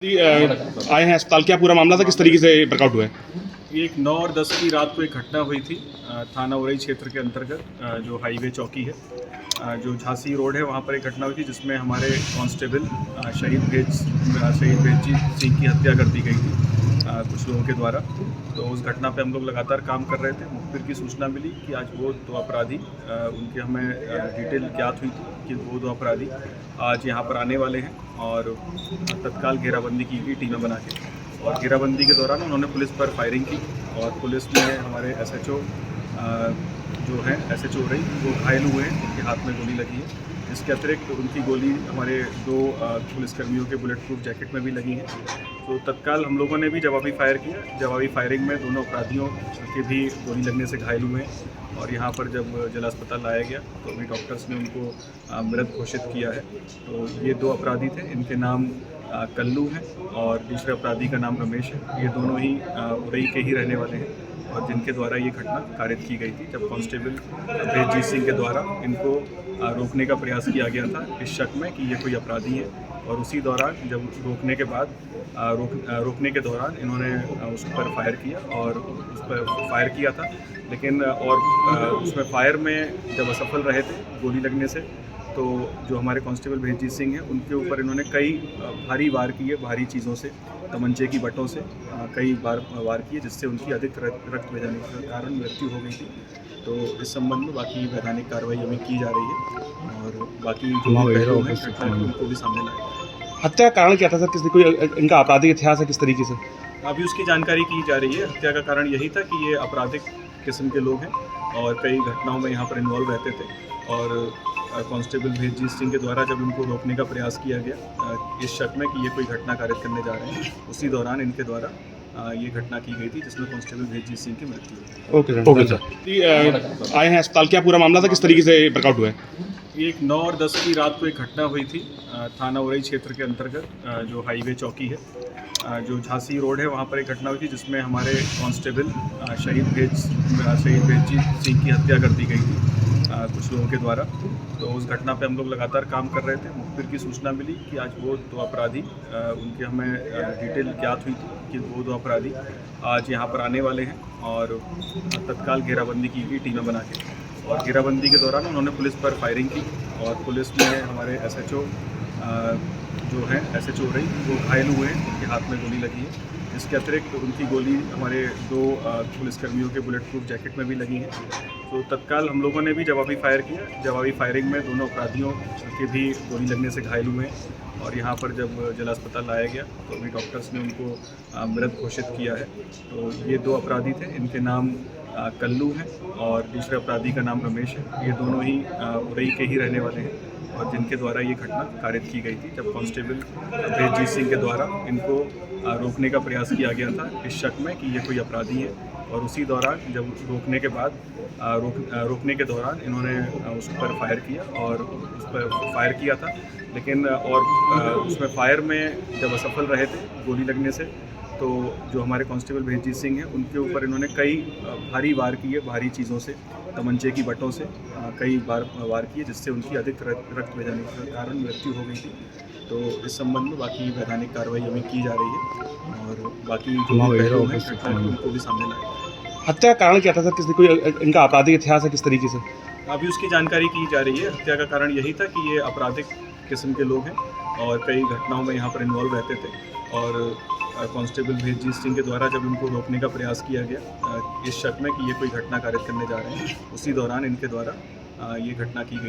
आए हैं अस्पताल, क्या पूरा मामला था, किस तरीके से वर्कआउट हुआ है? ये एक 9 और 10 की रात को एक घटना हुई थी थाना उरई क्षेत्र के अंतर्गत जो हाईवे चौकी है जो झांसी रोड है वहाँ पर एक घटना हुई थी जिसमें हमारे कांस्टेबल शहीद भेजजीत सिंह की हत्या कर दी गई थी कुछ लोगों के द्वारा। तो उस घटना पे हम लोग लगातार काम कर रहे थे। मुखबिर की सूचना मिली कि आज वो दो अपराधी उनके हमें डिटेल ज्ञात हुई थी कि वो दो अपराधी आज यहाँ पर आने वाले हैं और तत्काल घेराबंदी की गई टीमें बना के। और घेराबंदी के दौरान उन्होंने पुलिस पर फायरिंग की और पुलिस में हमारे एसएचओ जो हैं एसएचओ उरई वो घायल हुए हैं, उनके हाथ में गोली लगी है। इसके अतिरिक्त उनकी गोली हमारे दो पुलिसकर्मियों के बुलेट प्रूफ जैकेट में भी लगी है। तो तत्काल हम लोगों ने भी जवाबी फायर किया। जवाबी फायरिंग में दोनों अपराधियों के भी गोली लगने से घायल हुए हैं और यहाँ पर जब जिला अस्पताल लाया गया तो अभी डॉक्टर्स ने उनको मृत घोषित किया है। तो ये दो अपराधी थे, इनके नाम कल्लू हैं और दूसरे अपराधी का नाम रमेश है। ये दोनों ही उरई के ही रहने वाले हैं और जिनके द्वारा ये घटना कारित की गई थी जब कांस्टेबल भेजजीत सिंह के द्वारा इनको रोकने का प्रयास किया गया था इस शक में कि ये कोई अपराधी है। और उसी दौरान जब रोकने के बाद रोकने के दौरान इन्होंने उस पर फायर किया और उस पर फायर किया था, लेकिन और उसमें फायर में जब असफल रहे थे गोली लगने से तो जो हमारे कांस्टेबल भेजजीत सिंह हैं उनके ऊपर इन्होंने कई भारी वार किए, भारी चीज़ों से, तमंचे की बटों से कई बार वार किए जिससे उनकी अधिक रक्त बह जाने के कारण मृत्यु हो गई थी। तो इस संबंध में बाकी वैधानिक कार्रवाई अभी की जा रही है और बाकी जो पहलू हैं घटना के उनको भी सामने लाया। हत्या का कारण क्या था सर? कोई इनका आपराधिक इतिहास है किस तरीके से? अभी उसकी जानकारी की जा रही है। हत्या का कारण यही था कि ये आपराधिक किस्म के लोग हैं और कई घटनाओं में यहाँ पर इन्वॉल्व रहते थे और कांस्टेबल भेजजीत सिंह के द्वारा जब इनको रोकने का प्रयास किया गया इस शक में कि ये कोई घटना कारित करने जा रहे हैं, उसी दौरान इनके द्वारा ये घटना की गई थी जिसमें कांस्टेबल भेजजीत सिंह की मृत्यु हुई। Okay sir. आए हैं अस्पताल, क्या पूरा मामला था, किस तरीके से वर्कआउट हुआ है? ये एक 9 और 10 की रात को एक घटना हुई थी थाना उरई क्षेत्र के अंतर्गत जो हाईवे चौकी है जो झांसी रोड है वहाँ पर एक घटना हुई थी जिसमें हमारे कांस्टेबल शहीद भेजजीत सिंह की हत्या कर दी गई थी कुछ लोगों के द्वारा। तो उस घटना पे हम लोग लगातार काम कर रहे थे। मुखबिर की सूचना मिली कि आज वो दो अपराधी उनके हमें डिटेल ज्ञात हुई थी कि वो दो अपराधी आज यहाँ पर आने वाले हैं और तत्काल घेराबंदी की गई टीमें बना के। और घेराबंदी के दौरान उन्होंने पुलिस पर फायरिंग की और पुलिस में हमारे एसएचओ जो हैं एसएचओ उरई वो घायल हुए हैं, उनके हाथ में गोली लगी है। इसके अतिरिक्त उनकी गोली हमारे दो पुलिसकर्मियों के बुलेट प्रूफ जैकेट में भी लगी है। तो तत्काल हम लोगों ने भी जवाबी फायर किया। जवाबी फायरिंग में दोनों अपराधियों के भी गोली लगने से घायल हुए हैं और यहाँ पर जब जिला अस्पताल लाया गया तो अभी डॉक्टर्स ने उनको मृत घोषित किया है। तो ये दो अपराधी थे, इनके नाम कल्लू हैं और दूसरे अपराधी का नाम रमेश है। ये दोनों ही उरई के ही रहने वाले हैं और जिनके द्वारा ये घटना कारित की गई थी जब कांस्टेबल भेजजीत सिंह के द्वारा इनको रोकने का प्रयास किया गया था इस शक में कि ये कोई अपराधी है। और उसी दौरान जब रोकने के बाद रोकने के दौरान इन्होंने उस पर फायर किया और उस पर फायर किया था, लेकिन और उसमें फायर में जब असफल रहे थे गोली लगने से तो जो हमारे कांस्टेबल भेजजीत सिंह हैं उनके ऊपर इन्होंने कई भारी वार किए, भारी चीज़ों से, तमंचे की बटों से कई बार वार किए जिससे उनकी अधिक रक्त बह जाने के कारण मृत्यु हो गई थी। तो इस संबंध में बाकी वैधानिक कार्रवाई अभी की जा रही है और बाकी जो पहलू हैं घटना के उनको भी सामने लाया। हत्या का कारण क्या था सर? कोई इनका आपराधिक इतिहास है किस तरीके से? अभी उसकी जानकारी की जा रही है। हत्या का कारण यही था कि ये आपराधिक किस्म के लोग हैं और कई घटनाओं में यहाँ पर इन्वॉल्व रहते थे और कांस्टेबल भेजजीत सिंह के द्वारा जब इनको रोकने का प्रयास किया गया इस शक में कि ये कोई घटना कारित करने जा रहे हैं, उसी दौरान इनके द्वारा ये घटना की गई।